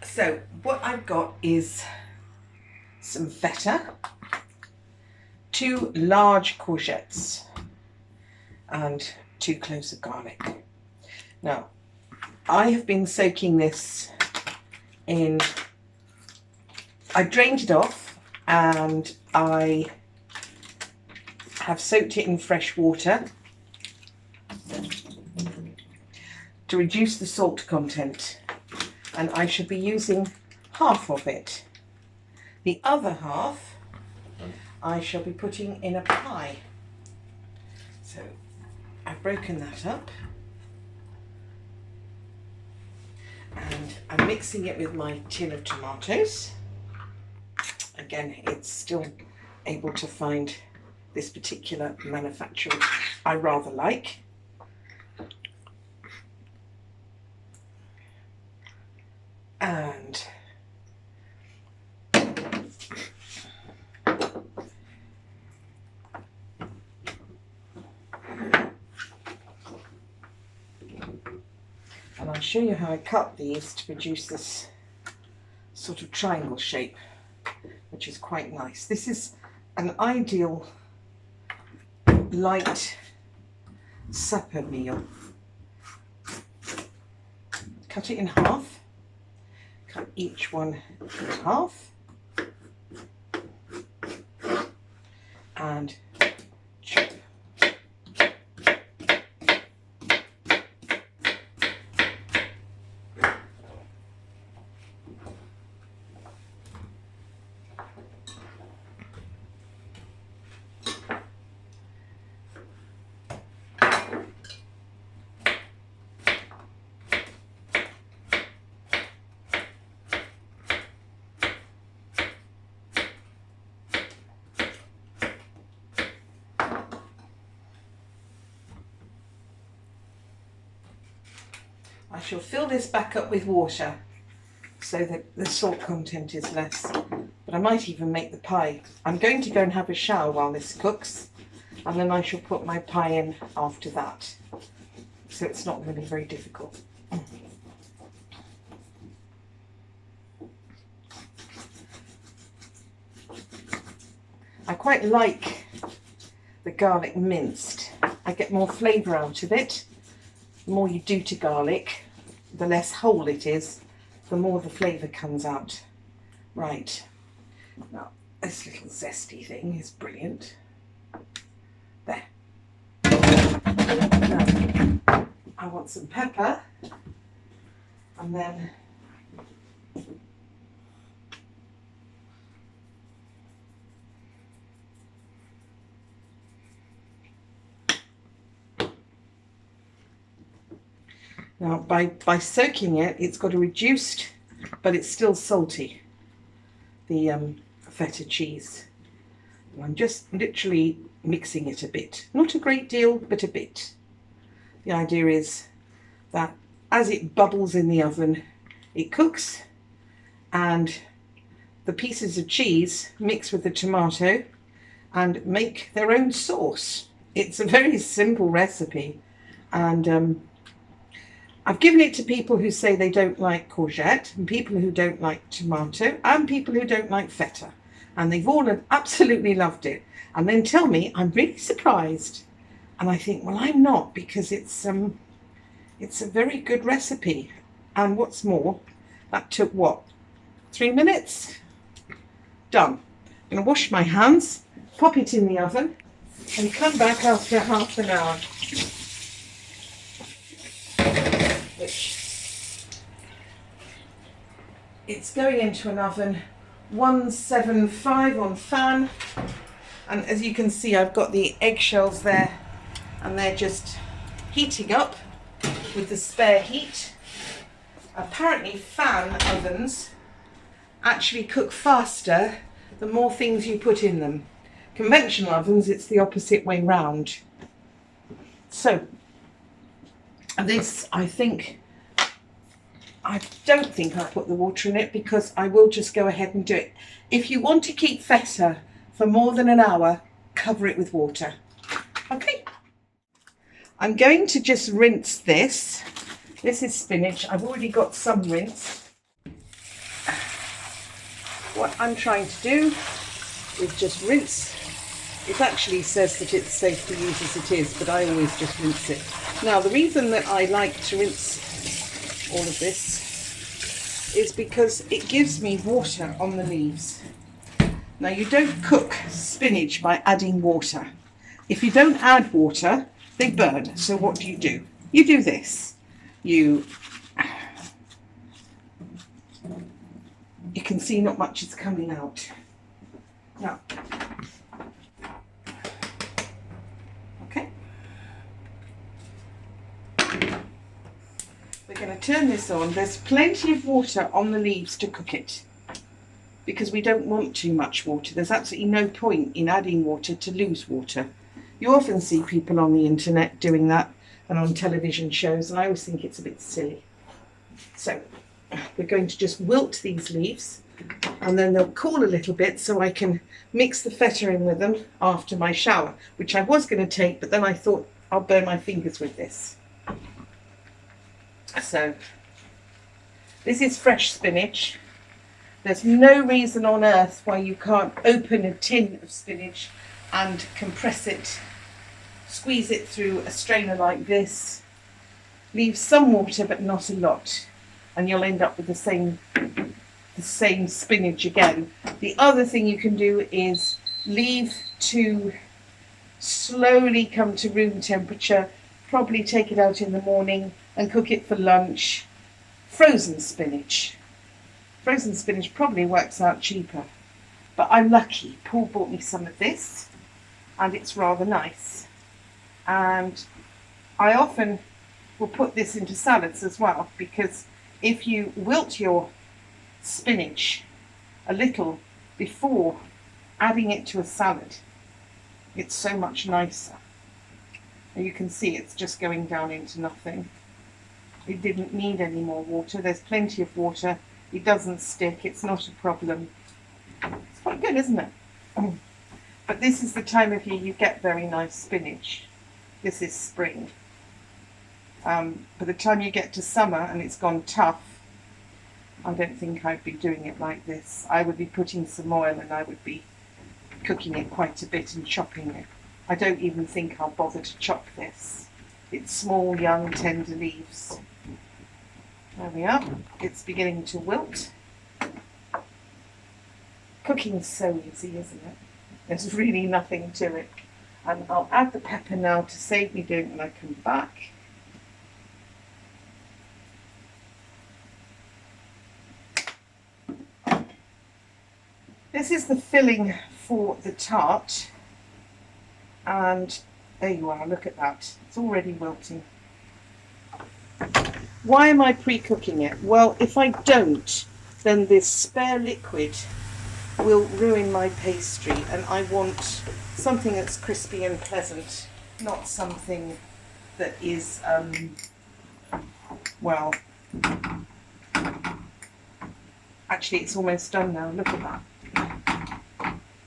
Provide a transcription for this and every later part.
So what I've got is some feta, 2 large courgettes and 2 cloves of garlic. Now I have been soaking this in, I drained it off and I have soaked it in fresh water to reduce the salt content, and I should be using half of it. The other half I shall be putting in a pie. So I've broken that up and I'm mixing it with my tin of tomatoes. Again, it's still able to find this particular manufacturer, which I rather like. And I'll show you how I cut these to produce this sort of triangle shape, which is quite nice. This is an ideal light supper meal. Cut it in half. Cut each one in half and chop. I shall fill this back up with water so that the salt content is less, but I might even make the pie. I'm going to go and have a shower while this cooks, and then I shall put my pie in after that, so it's not really very difficult. I quite like the garlic minced. I get more flavour out of it. The more you do to garlic, the less whole it is, the more the flavour comes out. Right, now this little zesty thing is brilliant. There. Now, I want some pepper, and then now, by soaking it, it's got a reduced, but it's still salty, the feta cheese. And I'm just literally mixing it a bit. Not a great deal, but a bit. The idea is that as it bubbles in the oven, it cooks, and the pieces of cheese mix with the tomato and make their own sauce. It's a very simple recipe, and I've given it to people who say they don't like courgette, and people who don't like tomato, and people who don't like feta. And they've all absolutely loved it. And then tell me, I'm really surprised. And I think, well, I'm not, because it's a very good recipe. And what's more, that took what, 3 minutes? Done. I'm going to wash my hands, pop it in the oven, and come back after half an hour. It's going into an oven 175 on fan, and as you can see, I've got the eggshells there, and they're just heating up with the spare heat. Apparently fan ovens actually cook faster the more things you put in them. Conventional ovens, it's the opposite way round. So this, I don't think I'll put the water in it, because I will just go ahead and do it. If you want to keep feta for more than an hour, cover it with water. Okay. I'm going to just rinse this. This is spinach. I've already got some rinse. what I'm trying to do is just rinse. It actually says that it's safe to use as it is, but I always just rinse it. Now, the reason that I like to rinse all of this is because it gives me water on the leaves. Now, you don't cook spinach by adding water. If you don't add water, they burn. So what do? You do this. You can see not much is coming out. Now, okay. We're going to turn this on. There's plenty of water on the leaves to cook it, because we don't want too much water. There's absolutely no point in adding water to lose water. You often see people on the internet doing that and on television shows, and I always think it's a bit silly. So we're going to just wilt these leaves, and then they'll cool a little bit so I can mix the feta in with them after my shower, which I was going to take, but then I thought I'll burn my fingers with this. So this is fresh spinach. There's no reason on earth why you can't open a tin of spinach and compress it, squeeze it through a strainer like this, leave some water but not a lot, and you'll end up with the same spinach again. The other thing you can do is leave to slowly come to room temperature, probably take it out in the morning and cook it for lunch. Frozen spinach. Frozen spinach probably works out cheaper, but I'm lucky. Paul bought me some of this and it's rather nice, and I often will put this into salads as well, because if you wilt your spinach a little before adding it to a salad, it's so much nicer. And you can see it's just going down into nothing. It didn't need any more water. There's plenty of water. It doesn't stick. It's not a problem. It's quite good, isn't it? But this is the time of year you get very nice spinach. This is spring. By the time you get to summer and it's gone tough, I don't think I'd be doing it like this. I would be putting some oil and I would be cooking it quite a bit and chopping it. I don't even think I'll bother to chop this. It's small, young, tender leaves. There we are. It's beginning to wilt. Cooking is so easy, isn't it? There's really nothing to it. And I'll add the pepper now to save me doing it when I come back. This is the filling for the tart. And there you are, look at that. It's already wilting. Why am I pre-cooking it? Well, if I don't, then this spare liquid will ruin my pastry, and I want something that's crispy and pleasant, not something that is, well, actually it's almost done now, look at that.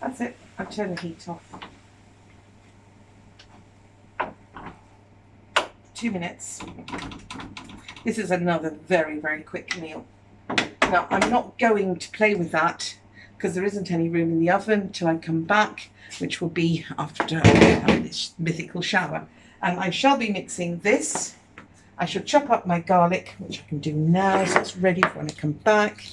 That's it, I'll turn the heat off. 2 minutes. This is another very, very quick meal. Now, I'm not going to play with that because there isn't any room in the oven till I come back, which will be after having this mythical shower. And I shall be mixing this. I shall chop up my garlic, which I can do now, so it's ready for when I come back.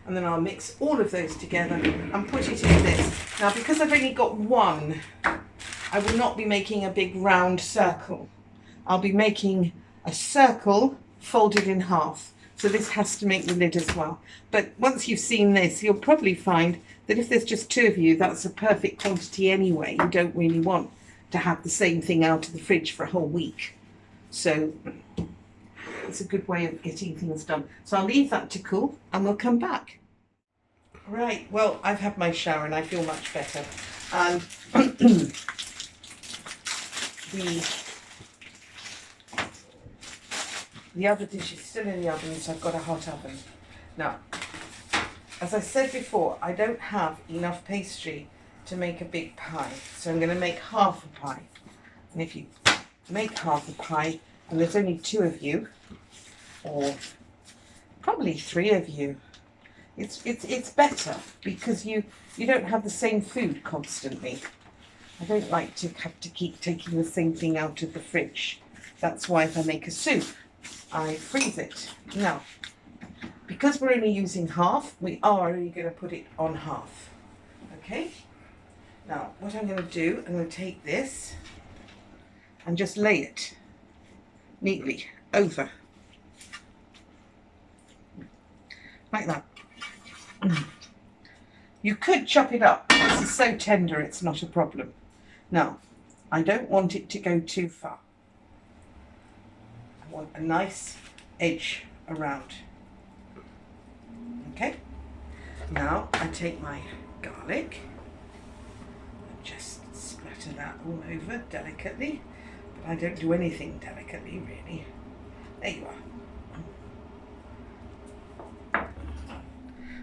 And then I'll mix all of those together and put it in this. Now, because I've only got one, I will not be making a big round circle. I'll be making a circle folded in half. So this has to make the lid as well. But once you've seen this, you'll probably find that if there's just two of you, that's a perfect quantity anyway. You don't really want to have the same thing out of the fridge for a whole week. So it's a good way of getting things done. So I'll leave that to cool and we'll come back. Right, well, I've had my shower and I feel much better. And the other dish is still in the oven, so I've got a hot oven. Now, as I said before, I don't have enough pastry to make a big pie, so I'm going to make half a pie. And if you make half a pie, and there's only two of you, or probably 3 of you. It's better because you don't have the same food constantly. I don't like to have to keep taking the same thing out of the fridge. That's why if I make a soup, I freeze it. Now, because we're only using half, we are only going to put it on half. Okay? Now, what I'm going to do, I'm going to take this and just lay it neatly over. Like that. You could chop it up. This is so tender, it's not a problem. Now, I don't want it to go too far. I want a nice edge around. Okay? Now, I take my garlic and just splatter that all over delicately. But I don't do anything delicately, really. There you are.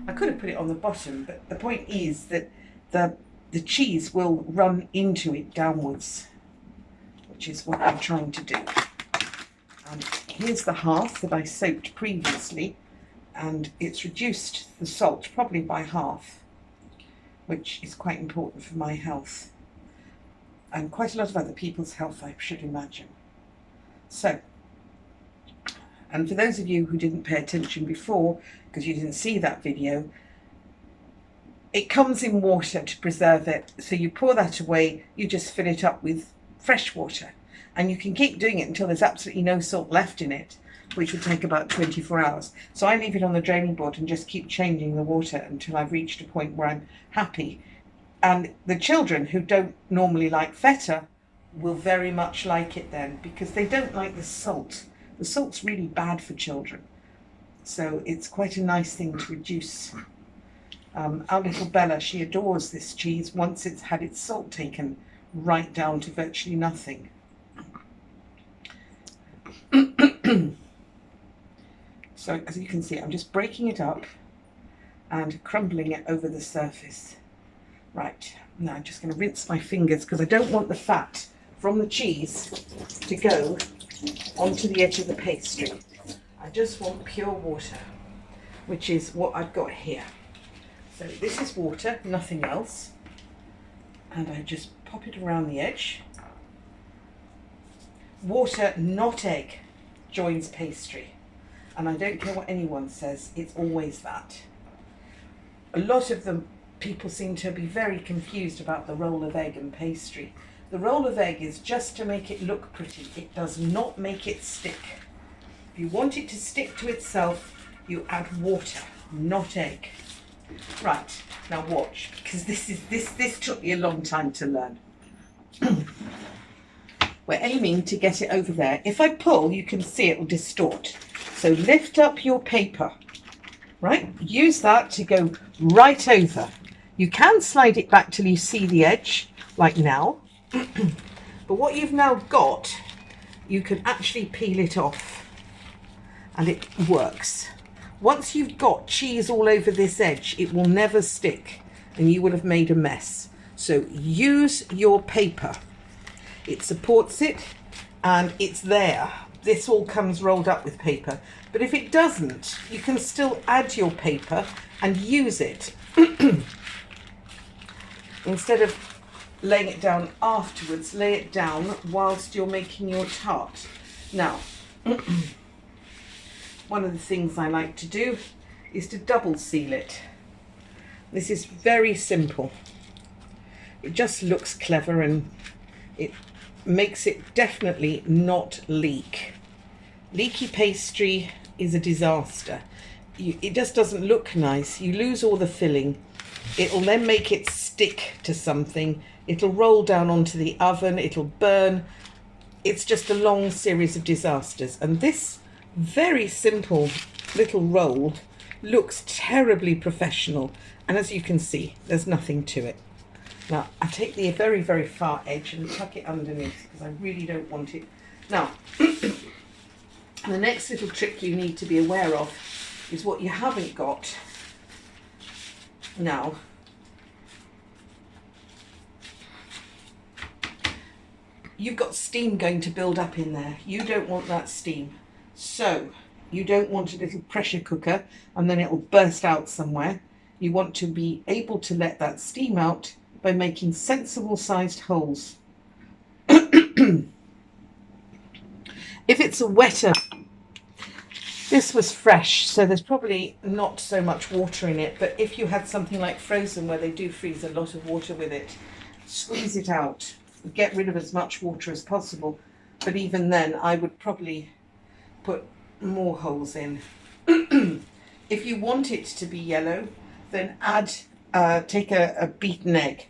I could have put it on the bottom, but the point is that the cheese will run into it downwards, which is what I'm trying to do. And here's the half that I soaked previously, and it's reduced the salt probably by half, which is quite important for my health and quite a lot of other people's health, I should imagine. So, and for those of you who didn't pay attention before, because you didn't see that video, it comes in water to preserve it. So you pour that away, you just fill it up with fresh water. And you can keep doing it until there's absolutely no salt left in it, which would take about 24 hours. So I leave it on the draining board and just keep changing the water until I've reached a point where I'm happy. And the children who don't normally like feta will very much like it then, because they don't like the salt. The salt's really bad for children. So it's quite a nice thing to reduce. Our little Bella, she adores this cheese once it's had its salt taken right down to virtually nothing. So as you can see, I'm just breaking it up and crumbling it over the surface. Right, now I'm just going to rinse my fingers because I don't want the fat from the cheese to go onto the edge of the pastry. I just want pure water, which is what I've got here. So this is water, nothing else. And I just pop it around the edge. Water, not egg, joins pastry. And I don't care what anyone says, it's always that. A lot of them, people seem to be very confused about the roll of egg and pastry. The roll of egg is just to make it look pretty. It does not make it stick. If you want it to stick to itself, you add water, not egg. Right, now watch, because this took me a long time to learn. We're aiming to get it over there. If I pull, you can see it will distort. So lift up your paper, right? Use that to go right over. You can slide it back till you see the edge, like now. But what you've now got, you can actually peel it off and it works. Once you've got cheese all over this edge, it will never stick and you will have made a mess. So use your paper. It supports it and it's there. This all comes rolled up with paper. But if it doesn't, you can still add your paper and use it. Instead of laying it down afterwards, lay it down whilst you're making your tart. Now, one of the things I like to do is to double seal it. This is very simple. It just looks clever and it makes it definitely not leak. Leaky pastry is a disaster. It just doesn't look nice. You lose all the filling. It'll then make it stick to something. It'll roll down onto the oven. It'll burn. It's just a long series of disasters. And this very simple little roll looks terribly professional. And as you can see, there's nothing to it. Now, I take the very, very far edge and tuck it underneath because I really don't want it. Now, the next little trick you need to be aware of is what you haven't got. Now, you've got steam going to build up in there. You don't want that steam. So, You don't want a little pressure cooker and then it'll burst out somewhere. You want to be able to let that steam out by making sensible sized holes. If it's a wetter, this was fresh, so there's probably not so much water in it, but if you had something like frozen where they do freeze a lot of water with it, squeeze it out, get rid of as much water as possible. But even then, I would probably put more holes in. If you want it to be yellow, then take a beaten egg.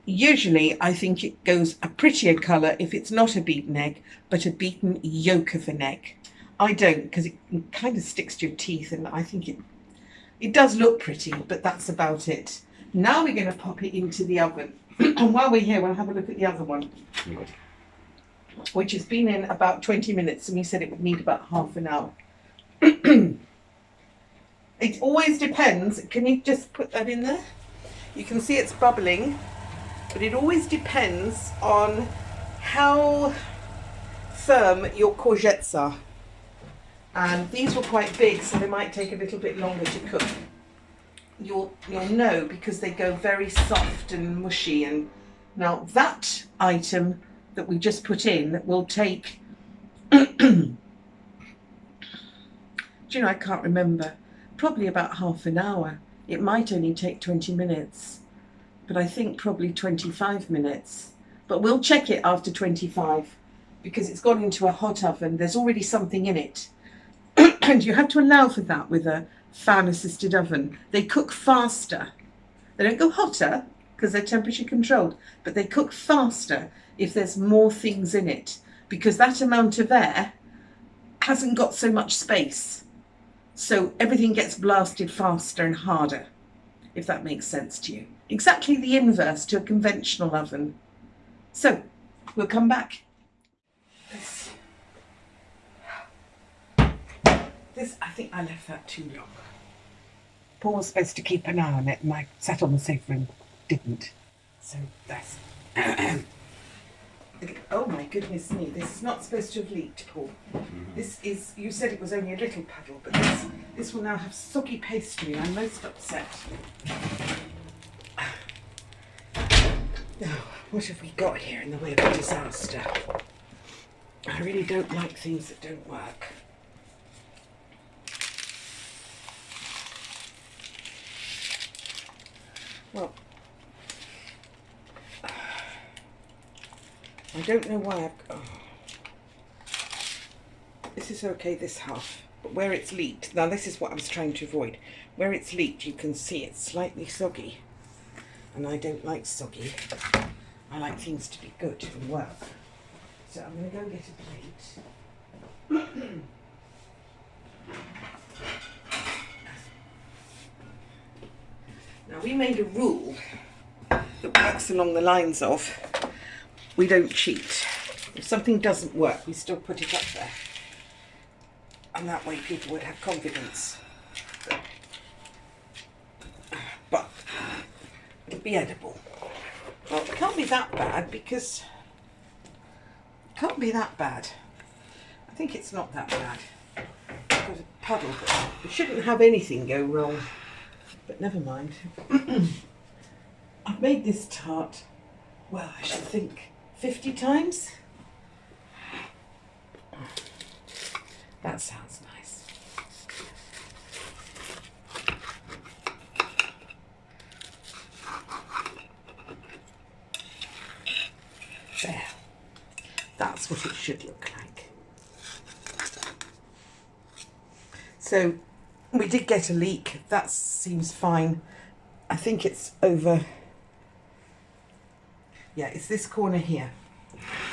Usually I think it goes a prettier colour if it's not a beaten egg, but a beaten yolk of an egg. I don't, because it kind of sticks to your teeth, and I think it does look pretty, but that's about it. Now we're going to pop it into the oven. And while we're here, we'll have a look at the other one, which has been in about 20 minutes, and we said it would need about half an hour. It always depends. Can you just put that in there? You can see it's bubbling, but it always depends on how firm your courgettes are. And these were quite big, so they might take a little bit longer to cook. You'll know because they go very soft and mushy. And now that item that we just put in will take, do you know, I can't remember, probably about half an hour. It might only take 20 minutes, but I think probably 25 minutes. But we'll check it after 25 because it's gone into a hot oven. There's already something in it. And you have to allow for that with a fan-assisted oven. They cook faster. They don't go hotter because they're temperature controlled, but they cook faster if there's more things in it, because that amount of air hasn't got so much space. So everything gets blasted faster and harder, if that makes sense to you. Exactly the inverse to a conventional oven. So we'll come back. This, I think I left that too long. Paul was supposed to keep an eye on it, and I sat on the sofa and didn't. So that's... Oh my goodness me, this is not supposed to have leaked, Paul. This is, you said it was only a little puddle, but this will now have soggy pastry. I'm most upset. Oh, what have we got here in the way of a disaster? I really don't like things that don't work. Well, I don't know why this is okay, this half, but where it's leaked, now this is what I was trying to avoid. Where it's leaked, you can see it's slightly soggy, and I don't like soggy. I like things to be good and work. So I'm going to go get a plate. Now, we made a rule that works along the lines of we don't cheat. If something doesn't work, we still put it up there. And that way people would have confidence. But it'll be edible. Well, it can't be that bad because... It can't be that bad. I think it's not that bad. It's got a puddle, but it shouldn't have anything go wrong. But never mind. I've made this tart, well, I should think 50 times. That sounds nice. There. That's what it should look like. So we did get a leak. That seems fine. I think it's over. Yeah, it's this corner here.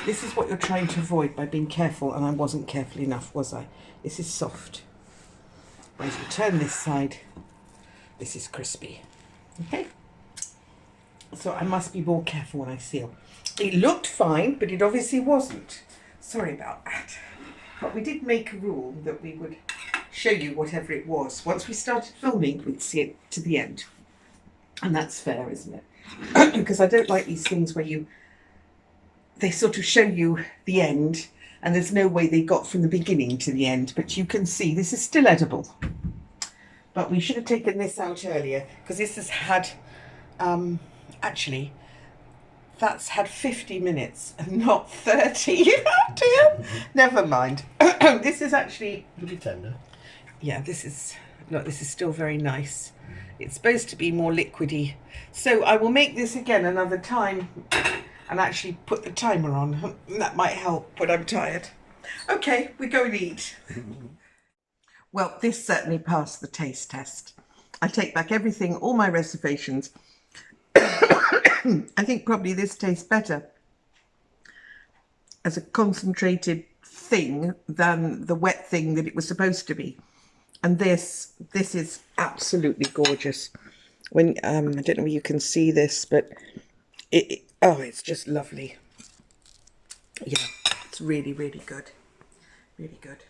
This is what you're trying to avoid by being careful, and I wasn't careful enough, was I? This is soft. Whereas you turn this side, this is crispy. Okay? So I must be more careful when I seal. It looked fine, but it obviously wasn't. Sorry about that. But we did make a rule that we would show you whatever it was. Once we started filming, we'd see it to the end. And that's fair, isn't it? Because I don't like these things where they sort of show you the end and there's no way they got from the beginning to the end, but you can see this is still edible. But we should have taken this out earlier, because this has had, actually, that's had 50 minutes and not 30. Oh dear. Never mind. This is actually... Pretty tender. Yeah, this is still very nice. It's supposed to be more liquidy. So I will make this again another time and actually put the timer on. That might help, but I'm tired. Okay, we go and eat. Well, this certainly passed the taste test. I take back everything, all my reservations. I think probably this tastes better as a concentrated thing than the wet thing that it was supposed to be. And this is absolutely gorgeous. When I don't know if you can see this, but it's just lovely. Yeah, it's really, really good. Really good.